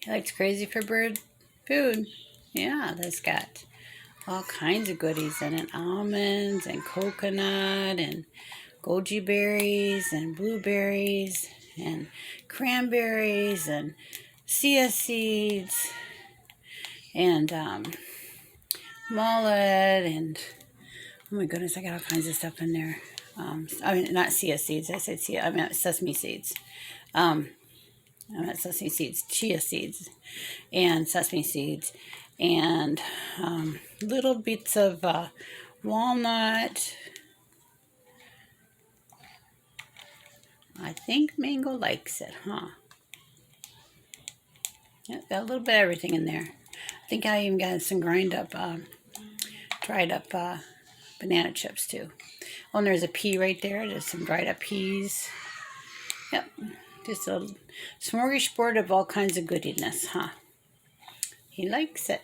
He likes Crazy for Bird food. Yeah, that's got all kinds of goodies in it. Almonds and coconut and goji berries and blueberries and cranberries and chia seeds and mullet and oh my goodness, I got all kinds of stuff in there. I mean, not chia seeds. I said chia. I meant sesame seeds. Um, I meant sesame seeds, chia seeds, and sesame seeds, and little bits of walnut. I think Mango likes it, huh? Yeah, got a little bit of everything in there. I think I even got some dried up banana chips too. Oh, and there's a pea right there. There's some dried up peas. Yep, just a smorgasbord of all kinds of goodiness, huh? He likes it.